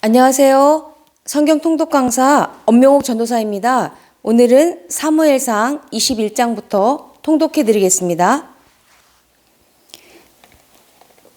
안녕하세요. 성경 통독 강사 엄명옥 전도사입니다. 오늘은 사무엘상 21장부터 통독해 드리겠습니다.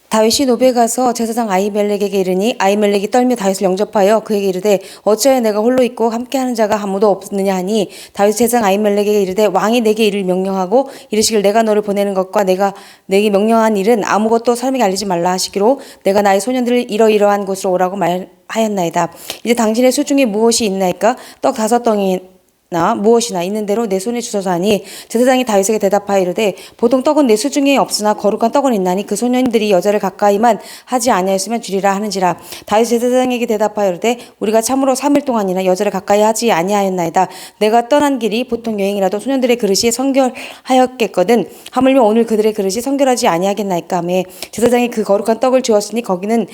다윗이 노베에 가서 제사장 아히멜렉에게 이르니 아히멜렉이 떨며 다윗을 영접하여 그에게 이르되 어찌하여 내가 홀로 있고 함께하는 자가 아무도 없느냐 하니 다윗 제사장 아히멜렉에게 이르되 왕이 내게 이를 명령하고 이르시길 내가 너를 보내는 것과 내가 내게 명령한 일은 아무것도 사람에게 알리지 말라 하시기로 내가 나의 소년들을 이러이러한 곳으로 오라고 말하였나이다. 이제 당신의 수중에 무엇이 있나이까? 떡 5덩이 나 무엇이나 있는 대로 내 손에 주소서 하니 제사장이 다윗에게 대답하여 이르되 보통 떡은 내 수중에 없으나 거룩한 떡은 있나니 그 소년들이 여자를 가까이만 하지 아니하였으면 주리라 하는지라. 다윗 제사장에게 대답하여 이르되 우리가 참으로 3일 동안이나 여자를 가까이 하지 아니하였나이다. 내가 떠난 길이 보통 여행이라도 소년들의 그릇이 성결하였겠거든 하물며 오늘 그들의 그릇이 성결하지 아니하겠나이까 하매 제사장이 그 거룩한 떡을 주었으니 거기는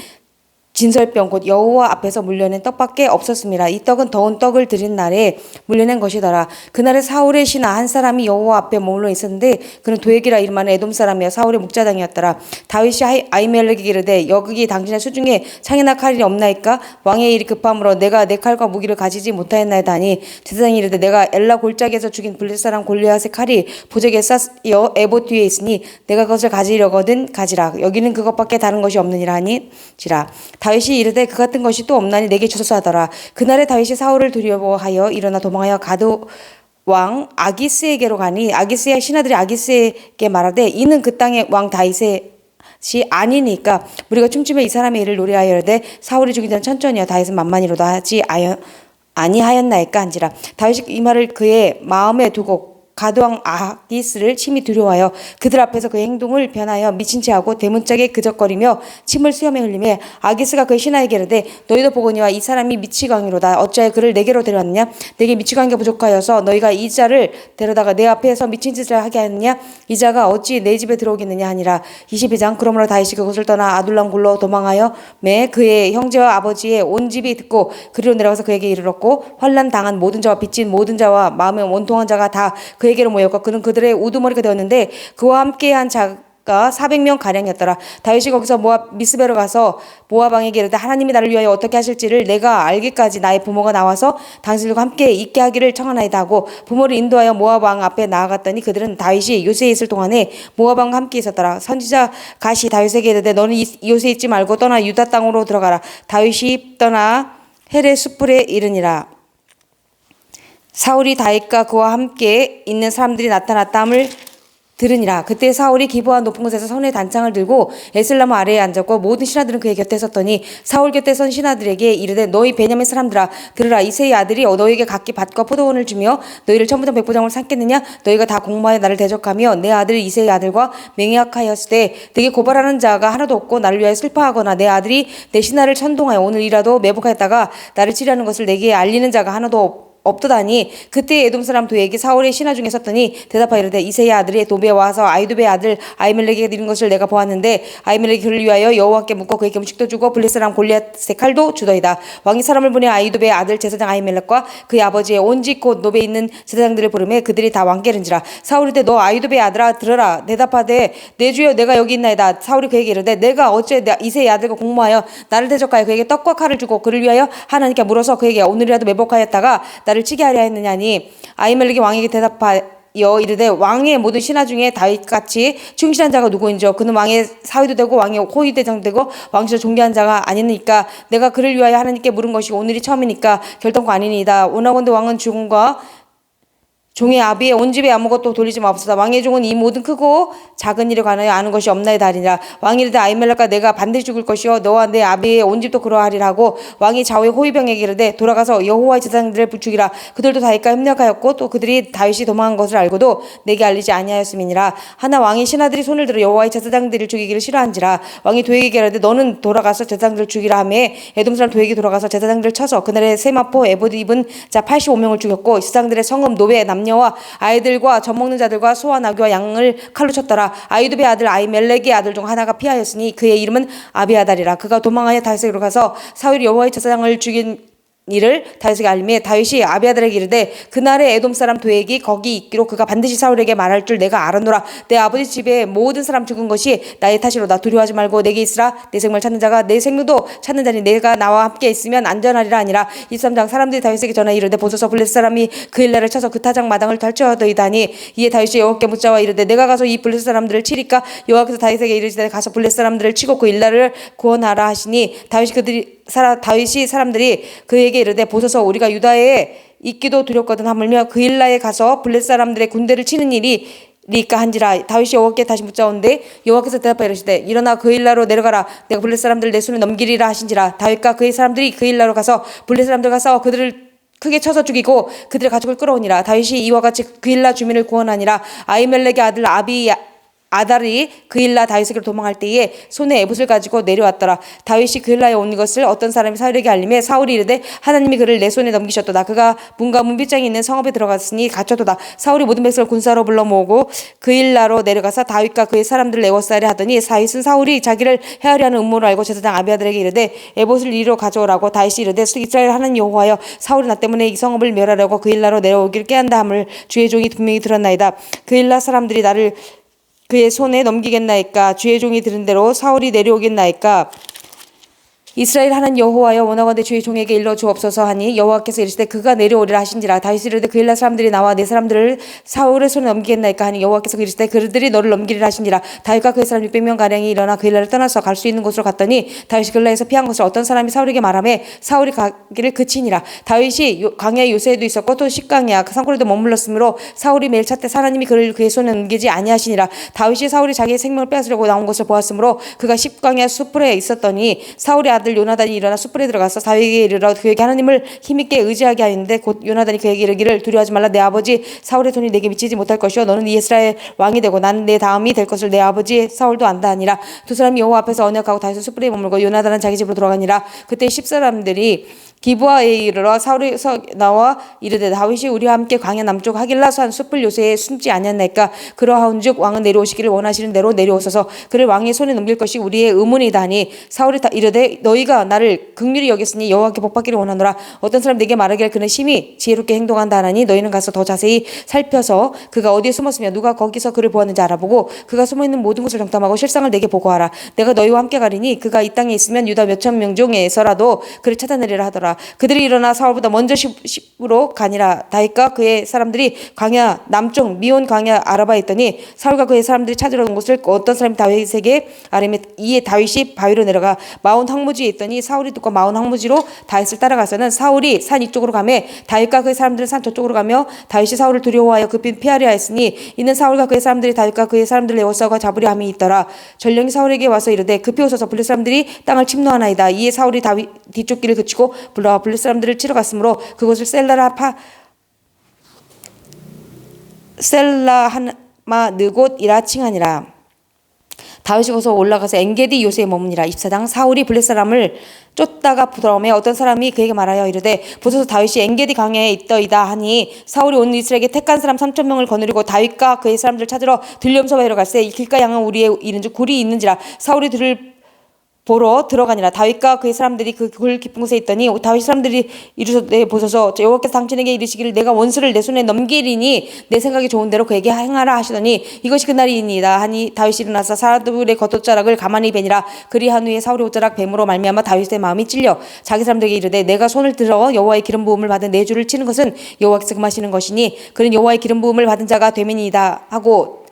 진설병 곧 여호와 앞에서 물려낸 떡밖에 없었습니다. 이 떡은 더운 떡을 드린 날에 물려낸 것이더라. 그날에 사울의 신하 한 사람이 여호와 앞에 머물러 있었는데 그는 도액이라 이름하는 에돔 사람이여 사울의 목자장이었더라. 다윗이 아히멜렉에게 이르되 여기 당신의 수중에 창이나 칼이 없나이까? 왕의 일이 급함으로 내가 내 칼과 무기를 가지지 못하였나이다 하니 제사장이 이르되 내가 엘라 골짜기에서 죽인 블레셋 사람 골리앗의 칼이 부적에 쌓여 에봇 뒤에 있으니 내가 그것을 가지려거든 가지라. 여기는 그것밖에 다른 것이 없느니라 하니지라. 다윗이 이르되 그 같은 것이 또 없나니 내게 주소서 하더라. 그날에 다윗이 사울을 두려워하여 일어나 도망하여 가드 왕 아기스에게로 가니 아기스의 신하들이 아기스에게 말하되 이는 그 땅의 왕 다윗의 시 아니니까 우리가 춤추며 이 사람의 일을 노래하여 이르되 사울이 죽인 자는 천천히여 다윗은 만만히로다 하지 아니하였나이까 한지라. 다윗이 이 말을 그의 마음에 두고 가드왕 아기스를 심히 두려워하여 그들 앞에서 그의 행동을 변하여 미친 채하고 대문짝에 그적거리며 침을 수염에 흘리며 아기스가 그의 신하에게 이르되 너희도 보거니와 이 사람이 미치광이로다. 어찌하여 그를 내게로 데려왔느냐? 내게 미치광이가 부족하여서 너희가 이 자를 데려다가 내 앞에서 미친 짓을 하게 하느냐? 이 자가 어찌 내 집에 들어오겠느냐 하니라. 22장 그러므로 다윗이 그곳을 떠나 아둘람 굴로 도망하여 매 그의 형제와 아버지의 온 집이 듣고 그리로 내려가서 그에게 이르렀고 환난 당한 모든 자와 빚진 모든 자와 마음에 원통한 자가 다 그에게로 모였고 그는 그들의 우두머리가 되었는데 그와 함께한 자가 400명 가량이었더라. 다윗이 거기서 모압 미스베로 가서 모압 왕에게 이르되 하나님이 나를 위하여 어떻게 하실지를 내가 알기까지 나의 부모가 나와서 당신들과 함께 있게 하기를 청하나이다 하고 부모를 인도하여 모압 왕 앞에 나아갔더니 그들은 다윗이 요새에 있을 동안에 모압 왕과 함께 있었더라. 선지자 갓이 다윗에게 이르되 너는 요새에 있지 말고 떠나 유다 땅으로 들어가라. 다윗이 떠나 헤레 숯불에 이르니라. 사울이 다윗과 그와 함께 있는 사람들이 나타났다함을 들으니라. 그때 사울이 기브아 높은 곳에서 손에 단창을 들고 에슬라무 아래에 앉았고 모든 신하들은 그의 곁에 섰더니 사울 곁에 선 신하들에게 이르되 너희 베냐민 사람들아 들으라. 이새의 아들이 너희에게 각기 밭과 포도원을 주며 너희를 천부장 백부장으로 삼겠느냐? 너희가 다 공모하여 나를 대적하며 내 아들 이새의 아들과 맹약하였을 때 내게 고발하는 자가 하나도 없고 나를 위하여 슬퍼하거나 내 아들이 내 신하를 천동하여 오늘이라도 매복하였다가 나를 치려는 것을 내게 알리는 자가 하나도 없도다니. 그때 에돔 사람 도에게 사울의 신하 중에 섰더니 대답하여 이르되 이새의 아들이 도베에 와서 아히두베의 아들 아히멜렉에게 드린 것을 내가 보았는데 아히멜렉이 그를 위하여 여호와께 묻고 그에게 음식도 주고 블레셋 사람 골리앗의 칼도 주더이다. 왕이 사람을 보내 아히두베의 아들 제사장 아히멜렉과 그의 아버지의 온 집 곧 노베에 있는 제사장들을 부르매 그들이 다 왕께른지라. 사울이 이르되 너 아히두베의 아들아 들으라. 대답하되 내 주여 내가 여기 있나이다. 사울이 그에게 이르되 내가 어째 이새의 아들과 공모하여 나를 대적하여 그에게 떡과 칼을 주고 그를 위하여 하나님께 물어서 그에게 오늘이라도 매복하였다가 나를 치게 하려 했느냐니. 아히멜렉이 왕에게 대답하여 이르되 왕의 모든 신하 중에 다윗같이 충실한 자가 누구인지요? 그는 왕의 사위도 되고 왕의 호위대장 되고 왕실을 존귀한 자가 아니니까 내가 그를 위하여 하나님께 물은 것이 오늘이 처음이니까 결단코 아니니이다. 원하건대 왕은 죽음과 종의 아비의 온 집에 아무것도 돌리지 마옵소서. 왕의 종은 이 모든 크고 작은 일에 관하여 아는 것이 없나이다 하리라. 왕이 이르되 아히멜렉과 내가 반드시 죽을 것이요 너와 내 아비의 온 집도 그러하리라 하고 왕이 좌우의 호위병에게 이르되 돌아가서 여호와의 제사장들을 부추기라. 그들도 다윗과 협력하였고 또 그들이 다윗이 도망한 것을 알고도 내게 알리지 아니하였음이니라. 하나 왕의 신하들이 손을 들어 여호와의 제사장들을 죽이기를 싫어한지라. 왕이 도에게 이르되 너는 돌아가서 제사장들을 죽이라 하매 에돔 사람 도에게 돌아가서 제사장들을 쳐서 그날에 세마포 에봇 입은 자 85명을 죽였고 제사장들의 성읍 노베 남녀와 아이들과 젖먹는 자들과 소와 나귀와 양을 칼로 쳤더라. 아히두베의 아들 아히멜렉의 아들 중 하나가 피하였으니 그의 이름은 아비아달이라. 그가 도망하여 다윗에게로 가서 사울이 여호와의 제사장을 죽인 이를 다윗에게 알림해 다윗이 아비아달에게 이르되 그날에 에돔 사람 도액이 거기 있기로 그가 반드시 사울에게 말할 줄 내가 알았노라. 내 아버지 집에 모든 사람 죽은 것이 나의 탓이로다. 두려워하지 말고 내게 있으라. 내 생명을 찾는 자가 내 생명도 찾는 자니 내가 나와 함께 있으면 안전하리라 아니라. 23장 사람들이 다윗에게 전하여 이르되 보소서 블레셋 사람이 그 일날을 쳐서 그 타작 마당을 탈취하더이다니. 이에 다윗이 여호와께 묻자와 이르되 내가 가서 이 블레셋 사람들을 치리까. 여호와께서 다윗에게 이르시되 가서 블레셋 사람들을 치고 그 일날을 구원하라 하시니 다윗이 사람들이 그에게 이르되 보소서 우리가 유다에 있기도 두렵거든 하물며 그 일라에 가서 블레셋 사람들의 군대를 치는 일이 리까 한지라. 다윗이 여호와께 다시 묻자온데 여호와께서 대답하여 이르시되 일어나 그 일라로 내려가라. 내가 블레셋 사람들을 내 손에 넘기리라 하신지라. 다윗과 그의 사람들이 그 일라로 가서 블레셋 사람들과 싸워 그들을 크게 쳐서 죽이고 그들의 가족을 끌어오니라. 다윗이 이와 같이 그 일라 주민을 구원하니라. 아히멜렉의 아들 아달이 그 일라 다윗에게로 도망할 때에 손에 에봇을 가지고 내려왔더라. 다윗이 그 일라에 온 것을 어떤 사람이 사울에게 알림해 사울이 이르되 하나님이 그를 내 손에 넘기셨도다. 그가 문과 문빗장이 있는 성읍에 들어갔으니 갇혔도다. 사울이 모든 백성을 군사로 불러 모으고 그 일라로 내려가서 다윗과 그의 사람들을 에워싸려 하더니 다윗은 사울이 자기를 해하려 하는 음모를 알고 제사장 아비아달에게 이르되 에봇을 이리로 가져오라고. 다윗이 이르되 이스라엘 하나님 여호와여 사울이 나 때문에 이 성읍을 멸하려고 그 일라로 내려오기를 깨한다 함을 주의 종이 분명히 들었나이다. 그 일라 사람들이 나를 그의 손에 넘기겠나이까. 주의 종이 들은 대로 사울이 내려오겠나이까. 이스라엘 하나님 여호와여 원하건대 주의 종에게 일러 주옵소서 하니 여호와께서 이르시되 그가 내려오리라 하신지라. 다윗이 이르되 그 일라 사람들이 나와 내 사람들을 사울의 손에 넘기겠나이까 하니 여호와께서 이르시되 그들이 너를 넘기리라 하신지라. 다윗과 그의 사람 600명 가량이 일어나 그 일라를 떠나서 갈 수 있는 곳으로 갔더니 다윗이 그 일라에서 피한 것을 어떤 사람이 사울에게 말하매 사울이 가기를 그치니라. 다윗이 광야 요새에도 있었고 또 식강야 산골에도 머물렀으므로 사울이 매일 찾되 하나님이 그를 그의 손에 넘기지 아니하시니라. 다윗이 사울이 자기의 생명을 빼앗으려고 나온 것을 보았으므로 그가 식강야 숯불에 있었더니 사울의 아들 요나단이 일어나 숯불에 들어가서 다윗에게 이르러 그에게 하나님을 힘있게 의지하게 하였는데 곧 요나단이 그에게 이르기를 두려워하지 말라. 내 아버지 사울의 손이 내게 미치지 못할 것이요 너는 이스라엘 왕이 되고 나는 내 다음이 될 것을 내 아버지 사울도 안다 하니라. 두 사람이 여호와 앞에서 언약하고 다윗은 숯불에 머물고 요나단은 자기 집으로 돌아가니라. 그때 10사람들이 기브아에 이르러 사울에서 나와 이르되 다윗이 우리와 함께 광야 남쪽 하길라산 숯불 요새에 숨지 아니하나이까. 그러하온즉 왕은 내려오시기를 원하시는 대로 내려오소서. 그를 왕의 손에 넘길 것이 우리의 의문이다 하니 사울이 이르되 너희가 나를 긍휼히 여겼으니 여호와께 복받기를 원하노라. 어떤 사람 내게 말하기를 그는 심히 지혜롭게 행동한다 하나니 너희는 가서 더 자세히 살펴서 그가 어디에 숨었으며 누가 거기서 그를 보았는지 알아보고 그가 숨어있는 모든 곳을 정탐하고 실상을 내게 보고하라. 내가 너희와 함께 가리니 그가 이 땅에 있으면 유다 몇천 명 중에서라도 그를 찾아내리라 하더라. 그들이 일어나 사울보다 먼저 십으로 가니라. 다윗과 그의 사람들이 광야 남쪽 미온 광야 아라바에 있더니 사울과 그의 사람들이 찾으러 온 곳을 어떤 사람이 다윗에게 아뢰매 이에 다윗이 바위로 내려가 마온 황무지에 있더니 사울이 듣고 마온 황무지로 다윗을 따라가서는 사울이 산 이쪽으로 가매 다윗과 그의 사람들은 산 저쪽으로 가며 다윗이 사울을 두려워하여 급히 피하려 하였으니 이는 사울과 그의 사람들이 다윗과 그의 사람들을 에워싸고 잡으려 함이 있더라. 전령이 사울에게 와서 이르되 급히 오소서 블레셋 사람들이 땅을 침노하나이다. 이에 사울이 다윗 뒤쪽 길을 그치고 불러와 블레셋 사람들을 치러 갔으므로 그곳을 셀라하마 느곳이라 칭하니라. 다윗이 거기서 올라가서 엔게디 요새에 머무니라. 24장 사울이 블레셋 사람을 쫓다가 돌아오매 어떤 사람이 그에게 말하여 이르되 보소서 다윗이 엔게디 강야에 있더이다 하니 사울이 온 이스라엘에게 택한 사람 3,000명을 거느리고 다윗과 그의 사람들을 찾으러 들렴서바로 갈새 이 길가 양은 우리의 이른즉 굴이 있는지라. 사울이 들을 보러 들어가니라. 다윗과 그의 사람들이 그 굴 깊은 곳에 있더니 다윗 사람들이 이르되 보소서 여호와께서 당신에게 이르시기를 내가 원수를 내 손에 넘기리니 내 생각이 좋은 대로 그에게 행하라 하시더니 이것이 그날이니이다 하니 다윗이 일어나서 사람들의 겉옷자락을 가만히 베니라. 그리한 후에 사울의 옷자락 뱀으로 말미암아 다윗의 마음이 찔려 자기 사람들에게 이르되 내가 손을 들어 여호와의 기름 부음을 받은 내 주를 치는 것은 여호와께서 금하시는 것이니 그는 여호와의 기름 부음을 받은 자가 되민이다 하고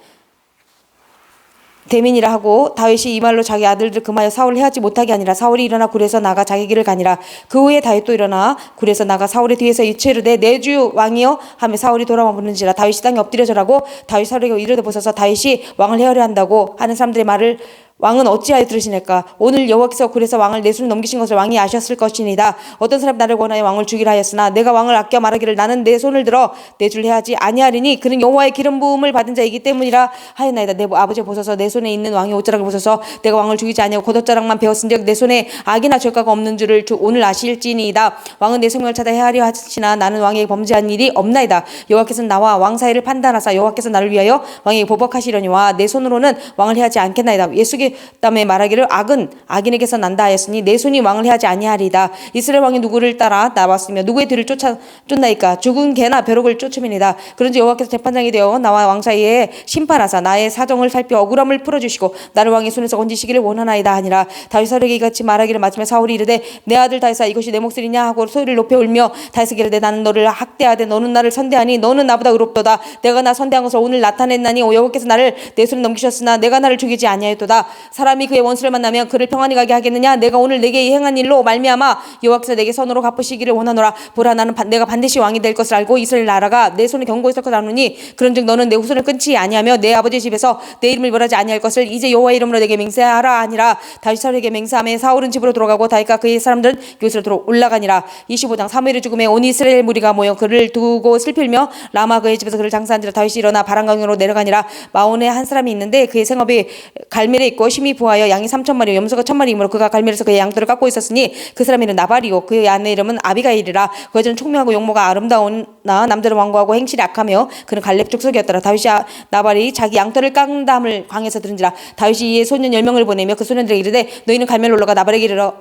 대민이라 하고 다윗이 이 말로 자기 아들들 금하여 사울을 해하지 못하게 하니라. 사울이 일어나 굴에서 나가 자기 길을 가니라. 그 후에 다윗도 일어나 굴에서 나가 사울의 뒤에서 이르되 내 주 왕이여 하며 사울이 돌아와 묻는지라. 다윗이 땅에 엎드려 절하고 다윗 사울에게 이르되 보소서 다윗이 왕을 해하려 한다고 하는 사람들의 말을 왕은 어찌하여 들으시니까. 오늘 여호와께서 굴에서 왕을 내 손에 넘기신 것을 왕이 아셨을 것이니이다. 어떤 사람이 나를 권하여 왕을 죽이라 하였으나 내가 왕을 아껴 말하기를 나는 내 손을 들어 내 줄 해하지 아니하리니 그는 여호와의 기름 부음을 받은 자이기 때문이라 하였나이다. 내 아버지 보소서 내 손에 있는 왕의 옷자락을 보소서 내가 왕을 죽이지 아니하고 겉옷자락만 베었은즉 내 손에 악이나 죄가가 없는 줄을 오늘 아실지니이다. 왕은 내 생명을 찾아 해하려 하시나 나는 왕에게 범죄한 일이 없나이다. 여호와께서는 나와 왕 사이를 판단하사 여호와께서 나를 위하여 왕에게 보복하시려니와 내 손으로는 왕을 해하지 않겠나이다. 그 다음에 말하기를 악은 악인에게서 난다 하였으니 내 손이 왕을 해하지 아니하리이다. 이스라엘 왕이 누구를 따라 나왔으며 누구의 뒤를 쫓나이까? 죽은 개나 벼룩을 쫓음이니이다. 그런지 여호와께서 재판장이 되어 나와 왕 사이에 심판하사 나의 사정을 살펴 억울함을 풀어주시고 나를 왕의 손에서 건지시기를 원하나이다 하니라. 다윗 사울에게 이같이 말하기를 마침에 사울이 이르되 내 아들 다윗아 이것이 내 몫이냐 하고 소리를 높여 울며 다윗에게 이르되 나는 너를 학대하되 너는 나를 선대하니 너는 나보다 의롭도다. 내가 나 선대한 것을 오늘 나타냈나니 여호와께서 나를 내 손에 넘기셨으나 내가 나를 죽이지 아니하였도다. 사람이 그의 원수를 만나면 그를 평안히 가게 하겠느냐? 내가 오늘 내게 행한 일로 말미암아 여호와께서 내게 선으로 갚으시기를 원하노라. 보라 나는 내가 반드시 왕이 될 것을 알고 이스라엘 나라가 내 손에 경고히 있을 것을 아노니 그런즉 너는 내 후손을 끊지 아니하며 내 아버지 집에서 내 이름을 멸하지 아니할 것을 이제 여호와의 이름으로 내게 맹세하라 하니라. 다윗 사울에게 맹세하며 사울은 집으로 돌아가고 다윗과 그의 사람들은 요새로 올라가니라. 25장 사무엘의 죽음에 온 이스라엘 무리가 모여 그를 두고 슬필며 라마 그의 집에서 그를 장사한지라. 다윗이 일어나 바람강으로 내려가니라. 마온에 한 사람이 있는데 그의 생업이 갈멜에 있고 심히 부하여 양이 3,000마리 염소가 1,000마리이므로 그가 갈멜에서 그의 양들을 깎고 있었으니 그 사람의 이름 나발이요 그의 아내 이름은 아비가일이라. 그 여자는 총명하고 용모가 아름다우나 남들은 완고하고 행실이 악하며 그는 갈렙 족속이었더라. 다윗이 나발이 자기 양털을 깎는다함을 광에서 들은지라. 다윗이 이에 소년 10명을 보내며 그 소년들에게 이르되 너희는 갈멜로 올라가 나발에게 이르러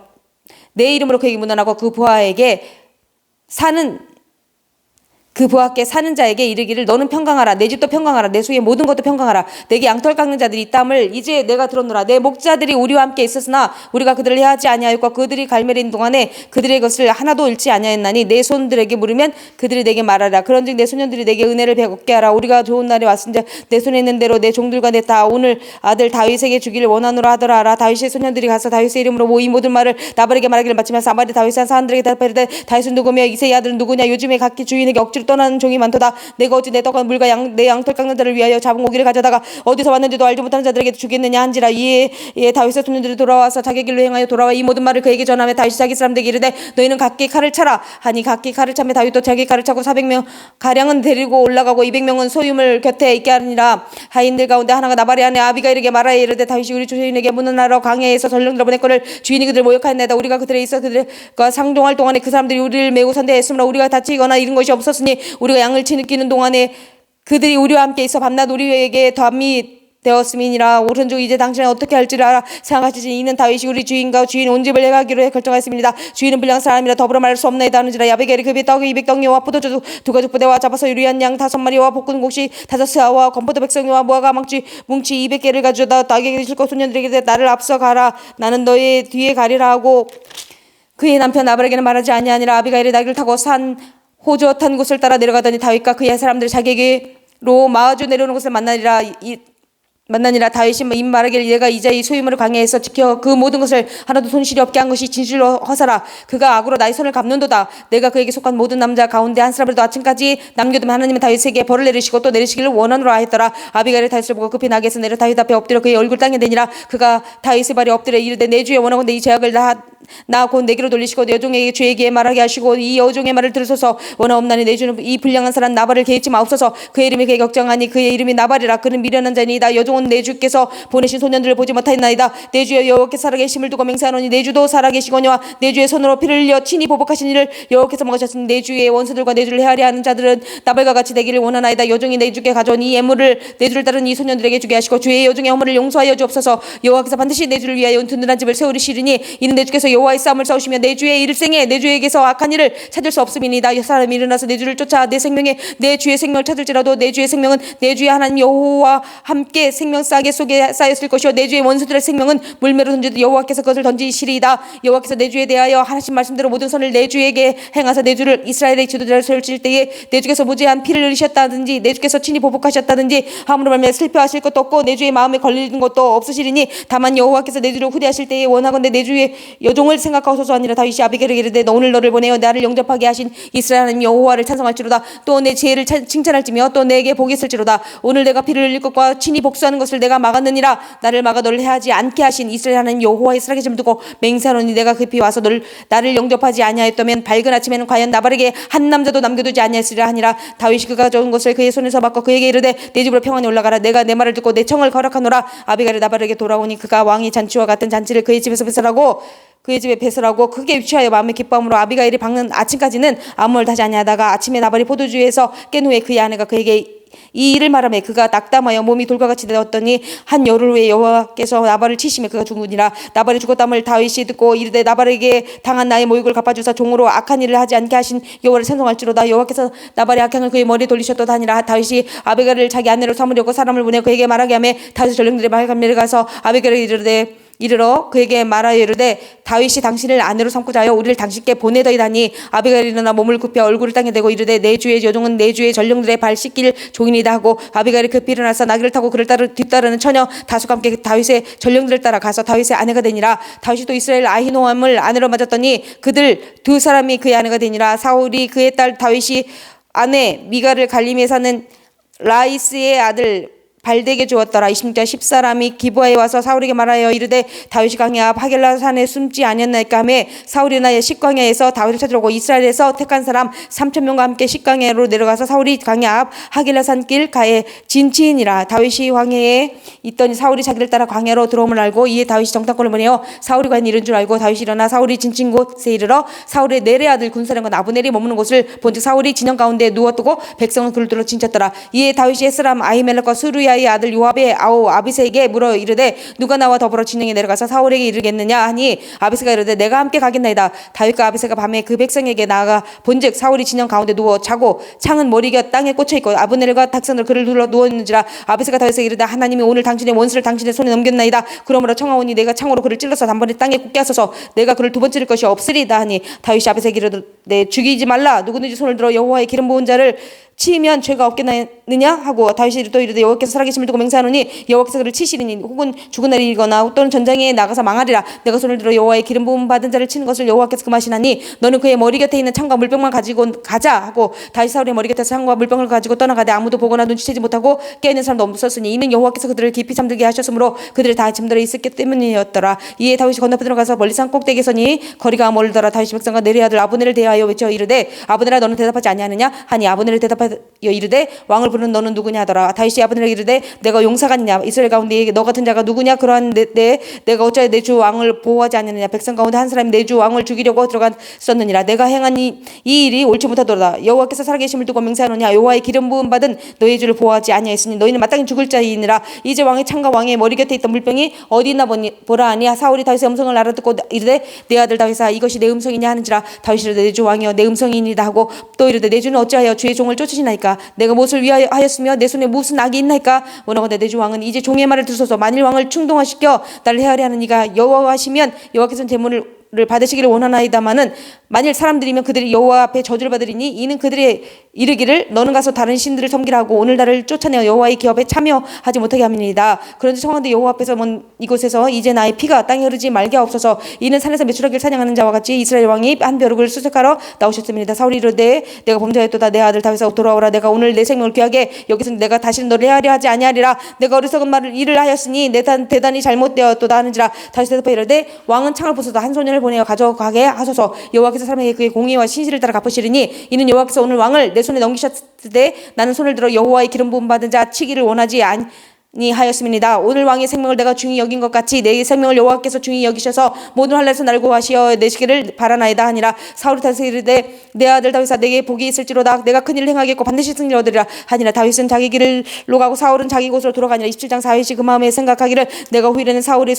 내 이름으로 그에게 문안하고 그 부하께 사는 자에게 이르기를 너는 평강하라. 내 집도 평강하라. 내 수의 모든 것도 평강하라. 내게 양털 깎는 자들이 있다함을 이제 내가 들었노라. 내 목자들이 우리와 함께 있었으나 우리가 그들을 해하지 아니하였고 그들이 갈멜에 있는 동안에 그들의 것을 하나도 잃지 아니하였나니 내 손들에게 물으면 그들이 내게 말하라. 그런즉 내 소년들이 내게 은혜를 베겁게 하라. 우리가 좋은 날이 왔은즉 내 손에 있는 대로 내 종들과 내 다 오늘 아들 다윗에게 주기를 원하노라 하더라 하라. 다윗의 소년들이 가서 다윗의 이름으로 이 모든 말을 나발에게 말하기를 마치면서 나발이 다윗의 한 사람들에게 대답하되 다윗은 누구며 이새의 아들은 누구냐? 요즘에 각기 주인에게 억지로 떠나는 종이 많도다. 내가 어찌 내 떡과 물과 내 양털 깎는 자를 위하여 잡은 고기를 가져다가 어디서 왔는지도 알지 못하는 자들에게 주겠느냐 한지라. 이에 다윗의 소년들이 돌아와서 자기 길로 행하여 돌아와 이 모든 말을 그에게 전하며 다윗이 자기 사람들에게 이르되 너희는 각기 칼을 차라 하니 각기 칼을 차며 다윗도 자기 칼을 차고 400명 가량은 데리고 올라가고 200명은 소유물 곁에 있게 하니라. 하인들 가운데 하나가 나발의 아내 아비가일에게 말하여 이르되 다윗이 우리 주인에게 문안하러 광야에서 전령들을 보냈거늘 주인이 그들을 모욕하였나이다. 우리가 그들에 있어 그들과 상종할 동안에 그 사람들이 우리를 매우 선대했으므로 우리가 다치거나 잃은 것이 없었으니 우리가 양을 치느끼는 동안에 그들이 우리와 함께 있어 밤낮 우리에게 담이 되었음이니라. 오른쪽 이제 당신은 어떻게 할지를 알아 생각하시지. 이는 다윗이 우리 주인과 주인 온 집을 해가기로 결정하였습니다. 주인은 불량한 사람이라 더불어 말할 수 없나이다 하는지라. 야베겔이 급히 떡이 200덩이와 포도주 2가죽 부대와 잡아서 유리한 양 5마리와 볶은 곡식 5사와 건포도 백성이와 무화과 뭉치 200개를 가져다 다윗에게 실고 소년들에게 나를 앞서 가라. 나는 너의 뒤에 가리라 하고 그의 남편 나발에게는 말하지 아니하니라. 아비가일이 나귀를 타고 산 호젓한 곳을 따라 내려가더니 다윗과 그의 사람들이 자기에게로 마아주 내려오는 것을 만나니라. 다윗이 이 말하기를 내가 이제 이 소유물을 광야에서 지켜 그 모든 것을 하나도 손실이 없게 한 것이 진실로 허사라. 그가 악으로 나의 손을 갚는도다. 내가 그에게 속한 모든 남자 가운데 한 사람이라도 아침까지 남겨두면 하나님은 다윗에게 벌을 내리시고 또 내리시기를 원하노라 하였더라. 아비가일이 다윗을 보고 급히 나귀에서 내려 다윗 앞에 엎드려 그의 얼굴 땅에 대니라. 그가 다윗의 발에 엎드려 이르되 내 주에 원하건대 이 죄악을 나 곧 내게로 돌리시고 내 여종에게 주에게 말하게 하시고 이 여종의 말을 들으소서. 원하옵나니 내 주는 이 불량한 사람 나발을 개의치 마옵소서. 그의 이름이 그에게 걱정하니 그의 이름이 나발이라. 그는 미련한 자니이다. 여종은 내 주께서 보내신 소년들을 보지 못하였나이다. 내 주여 여호와께서 살아계심을 두고 맹세하노니 내 주도 살아계시거니와 내 주의 손으로 피를 흘려 친히 보복하신 이를 여호와께서 먹으셨으니 내 주의 원수들과 내 주를 헤아려 하는 자들은 나발과 같이 되기를 원하나이다. 여종이 내 주께 가져온 이 예물을 내 주를 따른 이 소년들에게 주게 하시고 주의 여종의 허물을 용서하여 주옵소서. 여호와께서 반드시 내 주를 위하여 든든한 집을 세우리시리니 이는 내 주께서 여호와의 싸움을 싸우시며 내 주의 일생에 내 주에게서 악한 일을 찾을 수 없음이니이다. 사람이 일어나서 내 주를 쫓아 내 주의 생명을 찾을지라도 내 주의 생명은 내 주의 하나님 여호와와 함께 생명 싸게 속에 쌓였을 것이요 내 주의 원수들의 생명은 물매로 던지듯 여호와께서 그것을 던지시리이다. 여호와께서 내 주에 대하여 하신 말씀대로 모든 선을 내 주에게 행하사 내 주를 이스라엘의 지도자를 세우실 때에 내 주께서 무죄한 피를 흘리셨다든지 내 주께서 친히 보복하셨다든지 함으로 말미암아 슬퍼하실 것도 없고 내 주의 마음에 걸리는 것도 없으시리니 다만 여호와께서 내 주를 후대하실 때에 원하건대 내 주의 여종을 생각하소서 하니라. 다윗이 아비게르에게 이르되 너 오늘 너를 보내어 나를 영접하게 하신 이스라엘 하나님 여호와를 찬송할지로다. 또 내 지혜를 칭찬할지며 또 내게 복이 있을지로다. 오늘 내가 피를 흘릴 것과 친히 복수하는 것을 내가 막았느니라. 나를 막아 너를 해하지 않게 하신 이스라엘 하나님 여호와의 살아계심을 두고 맹세하노니 내가 급히 와서 나를 영접하지 아니하였다면 밝은 아침에는 과연 나발에게 한 남자도 남겨두지 아니하였으리라 하니라. 다윗이 그가 가져온 것을 그의 손에서 받고 그에게 이르되 내 집으로 평안히 올라가라. 내가 내 말을 듣고 내 청을 거역하노라. 아비가일이 나발에게 돌아오니 그가 왕이 잔치와 같은 잔치를 그의 집에서 배설하고 그의 집에 배설하고 크게 유치하여 마음의 기뻐함으로 아비가일이 밝는 아침까지는 아무 말 하지 아니하다가 아침에 나발이 포도주에서 깬 후에 그의 아내가 그에게 이 일을 말하며 그가 낙담하여 몸이 돌과 같이 되었더니 한 열흘 후에 여호와께서 나발을 치시며 그가 죽으니라. 나발이 죽었다함을 다윗이 듣고 이르되 나발에게 당한 나의 모욕을 갚아주사 종으로 악한 일을 하지 않게 하신 여호와를 찬송할지로다. 여호와께서 나발의 악행을 그의 머리에 돌리셨도다 하니라. 다윗이 아비가일을 자기 아내로 삼으려고 사람을 보내 그에게 말하게 하며 다윗의 전령들이 말감리를 가서 아비가일을 이르러 그에게 말하여 이르되 다윗이 당신을 아내로 삼고자 하여 우리를 당신께 보내더이다니. 아비가일이 일어나 몸을 굽혀 얼굴을 땅에 대고 이르되 내 주의 여종은 내 주의 전령들의 발 씻길 종이니이다 하고 아비가일이 급히 일어나서 나귀를 타고 그를 뒤따르는 처녀 다수가 함께 다윗의 전령들을 따라 가서 다윗의 아내가 되니라. 다윗이 또 이스라엘 아히노함을 아내로 맞았더니 그들 두 사람이 그의 아내가 되니라. 사울이 그의 딸 다윗이 아내 미갈을 갈림에 사는 라이스의 아들 발덱에 주었더라. 26절 10사람이 기브아에 와서 사울에게 말하여 이르되 다윗이 광야 앞 하겔라 산에 숨지 아니었나이까 하매 사울이 일어나 식광야에서 다윗을 찾으려고 이스라엘에서 택한 사람 3,000명과 함께 식광야로 내려가서 사울이 광야 앞 하겔라 산길 가에 진치이니라. 다윗이 광야에 있더니 사울이 자기를 따라 광야로 들어옴을 알고 이에 다윗이 정탐꾼을 보내어 사울이 과연 이른 줄 알고 다윗이 일어나 사울이 진친 곳에 이르러 사울의 네레 아들 군사령관 아브넬이 머무는 곳을 본즉 사울이 진영 가운데 누워두고 백성은 그를 둘러 진쳤더라. 이에 다윗이 에스람 아히멜렉과 스루야의 아들 요압의 아우 아비새에게 물어 이르되 누가 나와 더불어 진영에 내려가서 사울에게 이르겠느냐 하니 아비새가 이르되 내가 함께 가겠나이다. 다윗과 아비새가 밤에 그 백성에게 나아가 본즉 사울이 진영 가운데 누워 자고 창은 머리가 땅에 꽂혀 있고 아브넬과 닥선으로 그를 둘러 누워 있는지라. 아비새가 다윗에게 이르되 하나님이 오늘 당신의 원수를 당신의 손에 넘겼나이다. 그러므로 청하오니 내가 창으로 그를 찔러서 단번에 땅에 꽂게 하소서. 내가 그를 두 번 찌를 것이 없으리다 하니 다윗이 아비새에게 이르되 죽이지 말라. 누구든지 손을 들어 여호와의 기름 부은 자를 치면 죄가 없겠느냐 하고 다윗이 또 이르되 여호와께서 살아계심을 두고 맹세하노니 여호와께서 그를 치시리니 혹은 죽은 날이거나 또는 전장에 나가서 망하리라. 내가 손을 들어 여호와의 기름 부음 받은 자를 치는 것을 여호와께서 금하시나니 너는 그의 머리 곁에 있는 창과 물병만 가지고 가자 하고 다윗 사울의 머리 곁에서 창과 물병을 가지고 떠나가되 아무도 보거나 눈치채지 못하고 깨어있는 사람도 없었으니 이는 여호와께서 그들을 깊이 잠들게 하셨으므로 그들이 다 잠들어 있었기 때문이었더라. 이에 다윗이 건너편 들어가서 멀리 산 꼭대기에 서니 거리가 멀더라. 다윗이 백성과 내리 아들 아브넬을 대하여 외쳐 이르되 아브넬아 너는 대답하지 아니하느냐 하니 아브넬이 대답하여 이르되 왕을 부르는 너는 누구냐 하더라. 다윗이 아브넬에게 이르되 내가 용사가 아니냐 이스라엘 가운데 너 같은 자가 누구냐 그러한 내가 어찌하여 내 주 왕을 보호하지 않느냐. 백성 가운데 한 사람이 내 주 왕을 죽이려고 들어갔었느니라. 내가 행한 이 일이 옳지 못하더라. 여호와께서 살아계심을 두고 맹세하노냐 여호와의 기름 부음 받은 너희 주를 보호하지 아니하였으니 너희는 마땅히 죽을 자이니라. 이제 왕의 창과 왕의 머리 곁에 있던 물병이 어디 있나 보라 하니 사울이 다윗의 음성을 알아듣고 이르되 내 아들 다윗아 이것이 내 음성이냐 하는지라. 다윗이 이르되 내 주 왕이여 내 음성이니이다 하고 또 이르되 내 주는 어찌하여 주의 종을 쫓으시나이까. 내가 무엇을 위하였으며 내 손에 무슨 악이 있나이까. 원하건대 내 주 왕은 이제 종의 말을 들으소서. 만일 왕을 충동화시켜 나를 헤아려 하는 이가 여호와시면 여호와께서는 제물을 받으시기를 원하나이다마는 만일 사람들이면 그들이 여호와 앞에 저주를 받으리니 이는 그들의 이르기를 너는 가서 다른 신들을 섬기라 하고 오늘 나를 쫓아내어 여호와의 기업에 참여하지 못하게 함이니이다. 그런지 청하건대 여호와 앞에서 먼 이곳에서 이제 나의 피가 땅에 흐르지 말게 하옵소서. 이는 산에서 메추라기를 사냥하는 자와 같이 이스라엘 왕이 한 벼룩을 수색하러 나오셨습니다. 사울이 이르되 내가 범죄하였도다. 내 아들 다윗아 돌아오라. 내가 오늘 내 생명을 귀하게 여기서 내가 다시는 너를 헤아려 하지 아니하리라. 내가 어리석은 말을 일을 하였으니 내 대단히 잘못되었도다 하는지라. 다시 대답하여 이르되 왕은 창을 부숴서 한 소년을 보내어 가져가게 하소서. 여호와께서 사람에게 그의 공의와 신실을 따라 갚으시리니 이는 여호와께서 오늘 왕을 내 손에 넘기셨을 때 나는 손을 들어 여호와의 기름 부음 받은 자 치기를 원하지 하였음이니이다. 오늘 왕의 생명을 내가 중히 여긴 것 같이 내 생명을 여호와께서 중히 여기셔서 모든 환난에서 나를 구하시어 내시기를 바라나이다 하니라. 사울이 다윗에게 이르되 내 아들 다윗아 내게 복이 있을지로다. 내가 큰일을 행하겠고 반드시 승리를 얻으리라 하니라. 다윗은 자기 길로 가고 사울은 자기 곳으로 돌아가니라. 27장 다윗이 그 마음에 생각하기를 내가 후일에는 사울의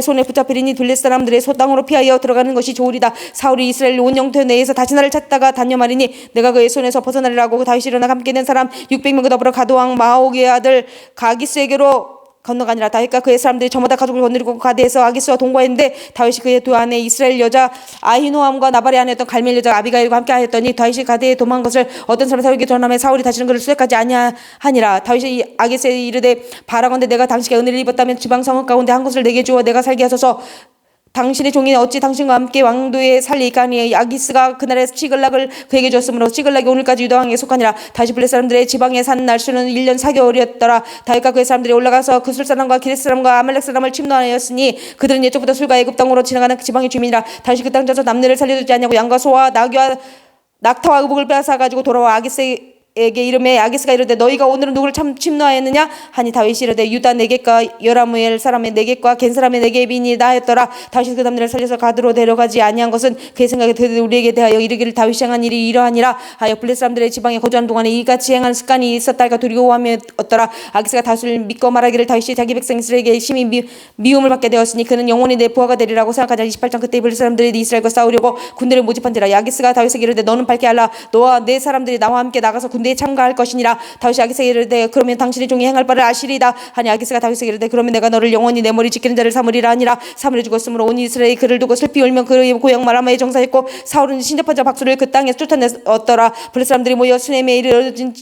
손에 붙잡히리니 블레셋 사람들의 소땅으로 피하여 들어가는 것이 좋으리다. 사울이 이스라엘 온 영토 내에서 다시 나를 찾다가 단념하리니 내가 그의 손에서 벗어나리라고. 다윗이 일어나 함께 된 사람 600명과 더불어 가드왕 마옥의 아들 가기스에게로 건너가니라. 다윗과 그의 사람들이 저마다 가족을 거느리고 가드에서 아기스와 동거했는데 다윗이 그의 두 아내 이스라엘 여자 아히노함과 나발의 아내였던 갈멜 여자 아비가일과 함께 하였더니 다윗이 가드에 도망한 것을 어떤 사람이 사울에게 전하며 사울이 다시는 그를 수색하지 아니하니라. 다윗이 아기스에 이르되 바라건대 내가 당신께 은혜를 입었다면 지방 성읍 가운데 한 곳을 내게 주어 내가 살게 하소서. 당신의 종이 어찌 당신과 함께 왕도에 살리까 하니 아기스가 그날에 시글락을 그에게 줬으므로 시글락이 오늘까지 유다 왕에 속하니라. 다시 블레셋 사람들의 지방에 산 날수는 1년 4개월이었더라. 다윗과 그의 사람들이 올라가서 그술 사람과 기레스 사람과 아말렉 사람을 침노하였으니 그들은 옛적부터 술과 애굽 땅으로 지나가는 지방의 주민이라. 다시 그 땅 가서 남녀를 살려두지 않냐고 양과 소와 나귀와 낙타와 의복을 빼앗아 가지고 돌아와 아기스의 에게 이름에 아기스가 이르되 너희가 오늘은 누구를 참 침노하였느냐 하니 다윗이 이르되 유다 네겝과 여라무엘 사람의 네겝과 겐 사람의 네겝이 나였더라. 다윗이 그 남들을 살려서 가드로 데려가지 아니한 것은 그의 생각에 우리에게 대하여 이르기를 다윗이 행한 일이 이러하니라 하여 블레셋 사람들의 지방에 거주하는 동안에 이같이 행한 습관이 있었다가 두려워하였더라. 아기스가 다윗을 믿고 말하기를 다윗이 자기 백성 이스라엘에게 심히 미움을 받게 되었으니 그는 영원히 내 부하가 되리라고 생각하자. 28장 그때 블레셋 사람들이 이스라엘과 싸우려고 군대를 모집한지라. 아기스가 다윗에게 이르되 너는 밝게 알라. 너와 내 사람들이 나와 함께 나가서 군대에 참가할 것이니라. 다윗이 아기스에게 이르되 그러면 당신의 종이 행할 바를 아시리이다 하니 아기스가 다윗에게 이르되 그러면 내가 너를 영원히 내 머리 지키는 자를 삼으리라 하니라. 사무엘이 죽었으므로 온 이스라엘이 그를 두고 슬피 울며 그의 고향 마라마에 정사했고 사울은 신접한 자 박수를 그 땅에 쫓아냈더라. 블레셋 사람들이 모여 수넴에 이르러진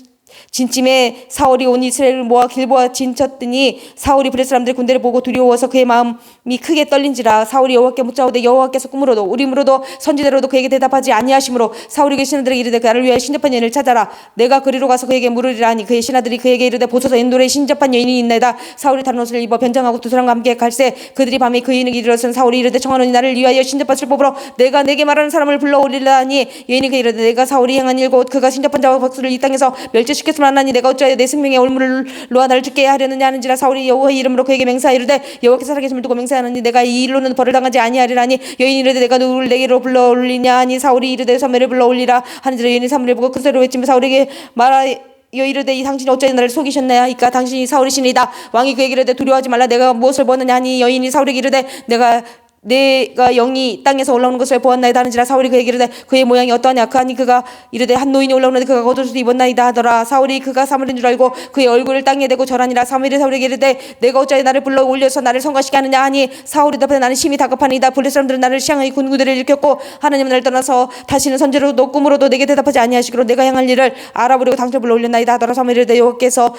진쯤에 사울이 온 이스라엘을 모아 길보아 진쳤더니 사울이 블레셋 사람들의 군대를 보고 두려워서 그의 마음이 크게 떨린지라. 사울이 여호와께 묻자오되 여호와께서 꿈으로도 우림으로도 선지대로도 그에게 대답하지 아니하시므로 사울이 그 신하들에게 이르되 나를 위하여 신접한 여인을 찾아라. 내가 그리로 가서 그에게 물으리라 하니 그의 신하들이 그에게 이르되 보소서 엔돌에 신접한 여인이 있나이다. 사울이 다른 옷을 입어 변장하고 두 사람과 함께 갈새 그들이 밤에 그 여인에게 이르러서는 사울이 이르되 청하노니 나를 위하여 신접한 술법으로 내가 내게 말하는 사람을 불러올리라 하니 여인이 그에게 이르되 내가 사울이 행한 일곧 그가 신접한 자와 박수를 이 땅에서 멸제시켰으면 하나니 내가 어찌하여 내 생명의 올무를 놓아 나를 죽게 하려느냐 하는지라. 사울이 여호와의 이름으로 그에게 맹세하여 이르되 여호와께 살아계심을 두고 맹세하느니 내가 이 일로는 벌을 당하지 아니하리라니. 여인이 이르되 내가 누구를 내게로 불러올리냐 하니 사울이 이르되 사무엘을 불러올리라 하는지라. 여인이 사무엘을 보고 크소리로 외치며 사울에게 말하여 이르되 이 당신이 어찌하여 나를 속이셨나요? 이까 당신이 사울이시니이다. 왕이 그에게 이르되 두려워하지 말라. 내가 무엇을 보았느냐 하니 여인이 사울에게 이르되 내가 영이 땅에서 올라오는 것을 보았나이다 하는지라. 사울이 그에게 이르되 그의 모양이 어떠하냐 하니 그가 이르되 한 노인이 올라오는데 그가 겉옷을 입었나이다 하더라. 사울이 그가 사무엘인 줄 알고 그의 얼굴을 땅에 대고 절하니라. 사무엘이 사울에게 이르되 내가 어찌하여 나를 불러 올려서 나를 성가시게 하느냐 하니 사울이 답하되 나는 심히 다급하니이다. 블레셋 사람들은 나를 시향하여 군구대를 일으켰고 하나님은 나를 떠나서 다시는 선지로도 꿈으로도 내게 대답하지 아니하시기로 내가 행할 일을 알아보려고 당신을 불러 올렸나이다 하더라. 사무엘이 이르되 여호와께서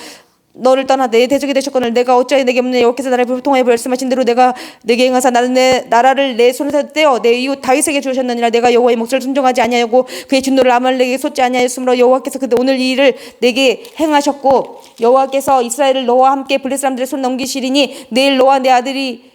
너를 떠나 내 대적이 되셨거늘 내가 어찌하여 내게 묻느냐. 여호와께서 나를 통하여 말씀하신 대로 내가 내게 행하사 나는 내 나라를 내 손에서 떼어 내 이웃 다윗에게 주셨느니라. 내가 여호와의 목소리를 순종하지 아니하고 그의 진노를 아말렉에게 쏟지 아니하였으므로 여호와께서 그때 오늘 이 일을 내게 행하셨고 여호와께서 이스라엘을 너와 함께 블레셋 사람들의 손 넘기시리니 내일 너와 내 아들이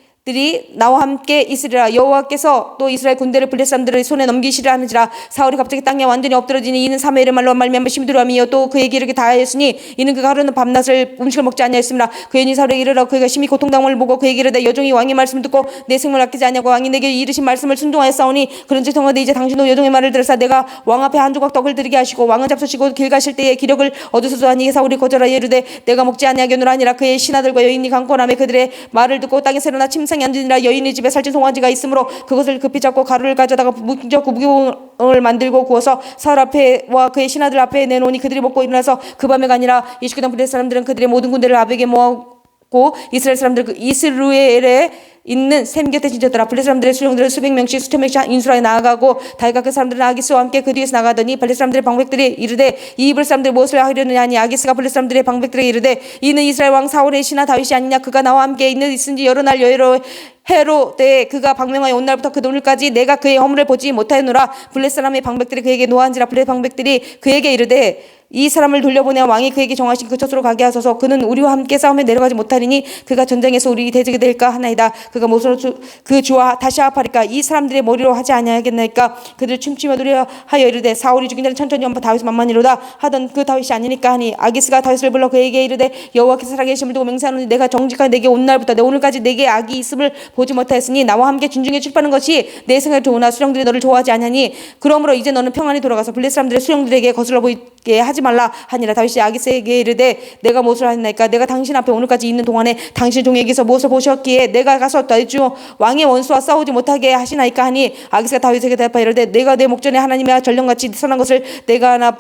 나와 함께 있으리라. 여호와께서 또 이스라엘 군대를 블레셋 사람들의 손에 넘기시리라 하는지라. 사울이 갑자기 땅에 완전히 엎드러지니 이는 사무엘의 말로 말미암아 심히 두려움이요 또 그에게 이르게 다하였으니 이는 그가 하루는 밤낮을 음식을 먹지 아니하였습니다. 그 여인이 사울에게 이르러 그가 심히 고통당함을 보고 그에게 이르되 여종이 왕의 말씀을 듣고 내 생명을 아끼지 아니하고 왕이 내게 이르신 말씀을 순종하였사오니 그런즉 청하되 이제 당신도 여종의 말을 들으사 내가 왕 앞에 한 조각 떡을 드리게 하시고 왕은 잡수시고 길 가실 때에 기력을 얻으소서 하니 사울이 거절하여 이르되 내가 먹지 아니하겠노라 하니라. 그의 신하들과 여인이 강권함에 그들의 말을 듣고 땅에 새로나 침상에 앉으니라. 여인의 집에 살찐 송아지가 있으므로 그것을 급히 잡고 가루를 가져다가 묵적 구비공을 만들고 구워서 사울 앞에와 그의 신하들 앞에 내놓으니 그들이 먹고 일어나서 그 밤에가 아니라 이스라엘 블레셋 사람들은 그들의 모든 군대를 아벡에 모았고 이스라엘 사람들 그 이스루엘에 있는 샘 곁에 진쳤더라. 블레셋 사람들의 수령들은 수백 명씩 수천 명씩 인수라에 나아가고 다윗과 그 사람들은 아기스와 함께 그 뒤에서 나가더니 블레셋 사람들의 방백들이 이르되 이 이블 사람들이 무엇을 하려느냐 하니 아기스가 블레셋 사람들의 방백들에게 이르되 이는 이스라엘 왕 사울의 신하 다윗이 아니냐. 그가 나와 함께 있은지 여러 날 여러 해로 때 그가 방명하여 온 날부터 그 오늘까지 내가 그의 허물을 보지 못하였노라. 블레셋 사람의 방백들이 그에게 노한지라. 블레셋 방백들이 그에게 이르되 이 사람을 돌려보내어 왕이 그에게 정하신 그 처소로 가게 하소서. 그는 우리와 함께 싸움에 내려가지 못하리니 그가 전쟁에서 우리 대적이 될까 하나이다. 그가 무엇으로 그 주와 다시 합하리까. 이 사람들의 머리로 하지 아니하겠나이까. 그들 춤추며 노래하여 이르되 사울이 죽인 자는 천천히 엄파 다윗을 만만이로다 하던 그 다윗이 아니니까 하니 아기스가 다윗을 불러 그에게 이르되 여호와께서 살아계심을 두고 맹세하노니 내가 정직하게 내게 온 날부터 내 오늘까지 내게 악이 있음을 보지 못하였으니 나와 함께 진중에 출입하는 것이 내 생각에 좋으나 수령들이 너를 좋아하지 아니하니 그러므로 이제 너는 평안히 돌아가서 블레셋 사람들의 수령들에게 거슬러 보이게 하지 말라 하니라. 다윗이 아기스에게 이르되 내가 무엇을 하였나이까. 내가 당신 앞에 오늘까지 있는 동안에 당신 종에게서 무엇을 보셨기에 내가 가서 다윗 주 왕의 원수와 싸우지 못하게 하시나이까 하니 아기스가 다윗에게 대답하여 이르되 내가 내 목전에 하나님의 전령같이 선한 것을 내가 하나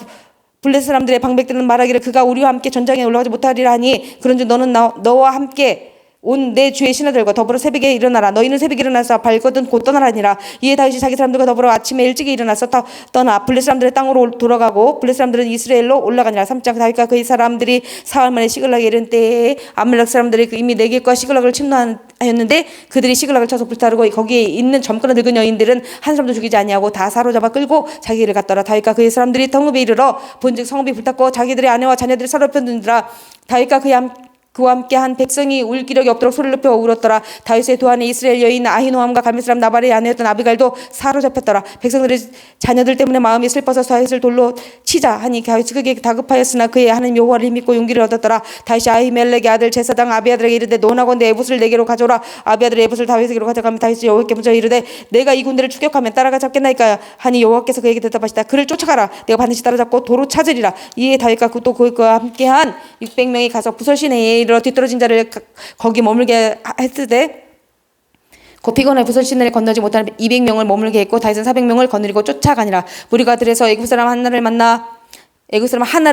블레셋 사람들의 방백들은 말하기를 그가 우리와 함께 전장에 올라가지 못하리라 하니 그런즉 너는 너와 함께 온 내 주의 신하들과 더불어 새벽에 일어나라. 너희는 새벽에 일어나서 밝거든 곧 떠나라니라. 이에 다윗이 자기 사람들과 더불어 아침에 일찍이 일어나서 떠나 블레셋 사람들의 땅으로 돌아가고 블레셋 사람들은 이스라엘로 올라가니라. 3장 다윗과 그의 사람들이 사흘 만에 시글락에 이른 때에 아말렉 사람들이 이미 네겝과 시글락을 침노하였는데 그들이 시글락을 쳐서 불타르고 거기에 있는 젊거나 늙은 여인들은 한 사람도 죽이지 아니하고 다 사로잡아 끌고 자기 길을 갔더라. 다윗과 그의 사람들이 성읍에 이르러 본즉 성읍이 불탔고 자기들의 아내와 자녀들이 사로잡혔느니라. 다윗과 그의 그와 함께 한 백성이 울 기력이 없도록 소리를 높여 울었더라. 다윗의 도안에 이스라엘 여인 아히노함과 갈멜 사람 나발의 아내였던 아비갈도 사로잡혔더라. 백성들의 자녀들 때문에 마음이 슬퍼서 다윗을 돌로 치자 하니 다윗이 크게 다급하였으나 그의 하나님 여호와를 힘입고 용기를 얻었더라. 다윗이 아히멜렉의 아들 제사장 아비아들에게 이르되 노나건대 에봇을 내게로 가져오라. 아비아들의 에봇을 다윗에게로 가져가면 다윗이 여호와께 묻자 이르되 내가 이 군대를 추격하면 따라가 잡겠나이까 하니 여호와께서 그에게 대답하시다. 그를 쫓아가라. 내가 반드시 따라잡고 도로 찾으리라. 이에 다윗과 또 그와 함께한 600명이 가서 부설시내에 이르러 뒤떨어진 자를 거기 머물게 했으되 곧 피곤해 부설시내를 건너지 못하는 200명을 머물게 했고 다윗은 400명을 거느리고 쫓아가니라. 무리가 들에서 애굽 사람 하나를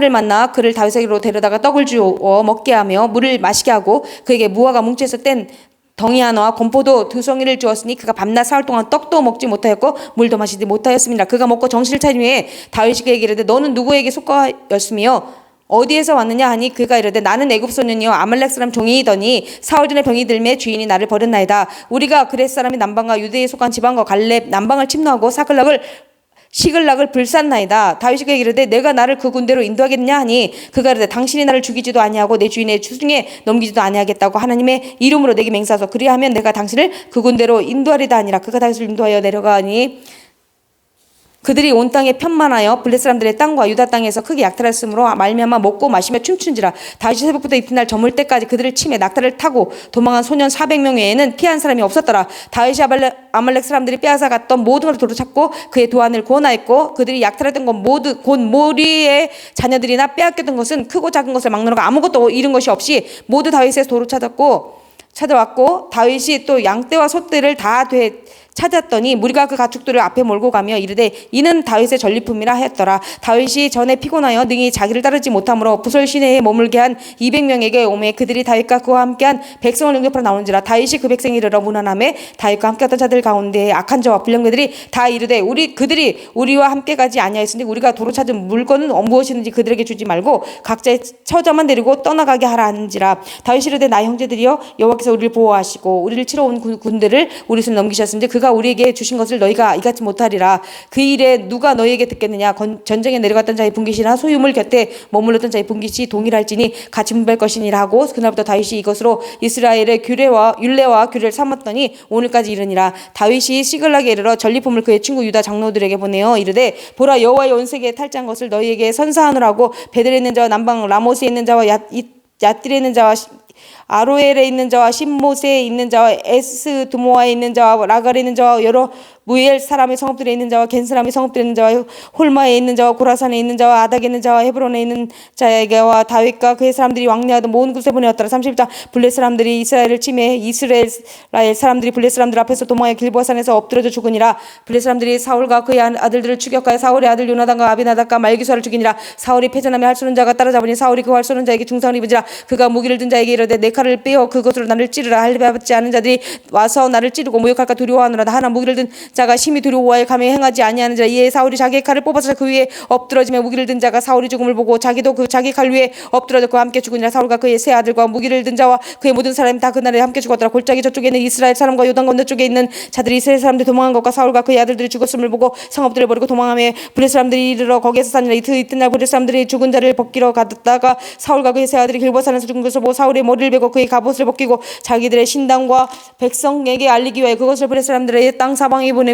만나 그를 다윗에게로 데려다가 떡을 주어 먹게 하며 물을 마시게 하고 그에게 무화과 뭉치에서 뗀 덩이 하나와 건포도 2송이를 주었으니 그가 밤낮 사흘 동안 떡도 먹지 못하였고 물도 마시지 못하였습니다. 그가 먹고 정신을 차린 후에 다윗이 그에게 이르되 너는 누구에게 속하였으며 어디에서 왔느냐 하니 그가 이르되 나는 애굽 소년이요 아말렉 사람 종이더니 사흘 전에 병이 들매 주인이 나를 버렸나이다. 우리가 그렛 사람이 남방과 유대에 속한 지방과 갈렙 남방을 침노하고 시글락을 불샀나이다. 다윗이 그에게 이르되 내가 나를 그 군대로 인도하겠느냐 하니 그가 이르되 당신이 나를 죽이지도 아니하고 내 주인의 추중에 넘기지도 아니하겠다고 하나님의 이름으로 내게 맹세하소. 그리하면 내가 당신을 그 군대로 인도하리다 하니라. 그가 다윗을 인도하여 내려가니 그들이 온 땅에 편만하여 블레 사람들의 땅과 유다 땅에서 크게 약탈했으므로 말미암아 먹고 마시며 춤춘지라. 다윗이 새벽부터 이튿날 저물 때까지 그들을 치매 낙타를 타고 도망한 소년 400명 외에는 피한 사람이 없었더라. 다윗이 아말렉 사람들이 빼앗아 갔던 모든 것을 도로찾고 그의 도안을 구원하였고 그들이 약탈했던 것 모두 곧 모리의 자녀들이나 빼앗겼던 것은 크고 작은 것을 막느라고 아무것도 잃은 것이 없이 모두 다윗에서 도로 찾아왔고 다윗이 또 양떼와 소떼를 다 찾았더니 무리가 그 가축들을 앞에 몰고 가며 이르되 이는 다윗의 전리품이라 하였더라. 다윗이 전에 피곤하여 능히 자기를 따르지 못하므로 부설 시내에 머물게 한 200명에게 오매 그들이 다윗과 그와 함께한 백성을 응접하러 나오는지라. 다윗이 그 백성이 이르러 문안하매 다윗과 함께했던 자들 가운데 악한 자와 불량배들이 다 이르되 그들이 우리와 함께 가지 아니하였으니 우리가 도로 찾은 물건은 무엇이든지 그들에게 주지 말고 각자의 처자만 데리고 떠나가게 하라 하는지라. 다윗이 이르되 나의 형제들이여 여호와께서 우리를 보호하시고 우리를 치러 온 군대를 우리 손에 넘기셨은지 그가 우리에게 주신 것을 너희가 이같이 못하리라. 그 일에 누가 너희에게 듣겠느냐. 전쟁에 내려갔던 자의 분깃이나 소유물 곁에 머물렀던 자의 분깃이 동일할지니 같이 분배할 것이니라 하고 그날부터 다윗이 이것으로 이스라엘의 율례와 규례를 삼았더니 오늘까지 이르니라. 다윗이 시글락에 이르러 전리품을 그의 친구 유다 장로들에게 보내어 이르되 보라 여호와의 온 세계에 탈취한 것을 너희에게 선사하느라고 베델에 있는 자와 남방 라모스에 있는 자와 얏딜에 있는 자와 아로엘에 있는 자와 신모세에 있는 자와 에스두모아에 있는 자와 라갈에 있는 자와 여러 무엘 사람의 성읍들에 있는 자와 겐 사람의 성읍들에 있는 자와 홀마에 있는 자와 고라산에 있는 자와 아닥에 있는 자와 헤브론에 있는 자에게와 다윗과 그의 사람들이 왕래하던 모든 곳에 보내었더라. 30장 블레 사람들이 이스라엘을 침해 이스라엘 사람들이 블레 사람들 앞에서 도망하여 길보아산에서 엎드려져 죽으니라. 블레 사람들이 사울과 그의 아들들을 추격하여 사울의 아들 요나단과 아비나답과 말기수아를 죽이니라. 사울이 패전하며 할 쏘는 자가 따라잡으니 사울이 그 활 쏘는 자에게 중상을 입으니라. 그가 무기를 든 자에게 이르되 내 칼을 빼어 그것으로 나를 찌르라. 할례받지 않은 자들이 와서 나를 찌르고 모욕할까 두려워하노라. 하나 무기를 든 자가 심히 두려워하여 감히 행하지 아니하는 자라. 이에 사울이 자기의 칼을 뽑아서 그 위에 엎드러지며 무기를 든 자가 사울이 죽음을 보고 자기도 그 자기 칼 위에 엎드러져 그와 함께 죽으니라. 사울과 그의 세 아들과 무기를 든 자와 그의 모든 사람이 다 그날에 함께 죽었더라. 골짜기 저쪽에 있는 이스라엘 사람과 요단 건너 쪽에 있는 자들이 이스라엘 사람들이 도망한 것과 사울과 그의 아들들이 죽었음을 보고 성읍들을 버리고 도망하며 블레 사람들이 이르러 거기에서 사니라. 이튿날 블레 사람들이 죽은 자를 벗기러 갔다가 사울과 그의 세 아들이 길보산에서 죽은 것을 보고 사울의 머리를 베고 그의 갑옷을 벗기고 자기들의 신당과 백성에게 알리기 위하여 그것을 블레 사람들의 땅 사방에 보내고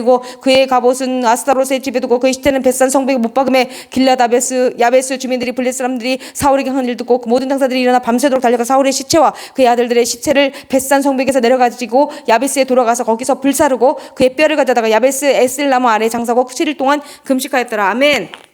그의 갑옷은 아스타롯의 집에 두고 그의 시체는 벳산 성벽에 못 박음에 길앗 야베스 주민들이 블레 사람들이 사울에게 한 일 듣고 그 모든 장사들이 일어나 밤새도록 달려가 사울의 시체와 그의 아들들의 시체를 벳산 성벽에서 내려가지고 야베스에 돌아가서 거기서 불사르고 그의 뼈를 가져다가 야베스 에슬나무 아래에 장사하고 7일 동안 금식하였더라. 아멘.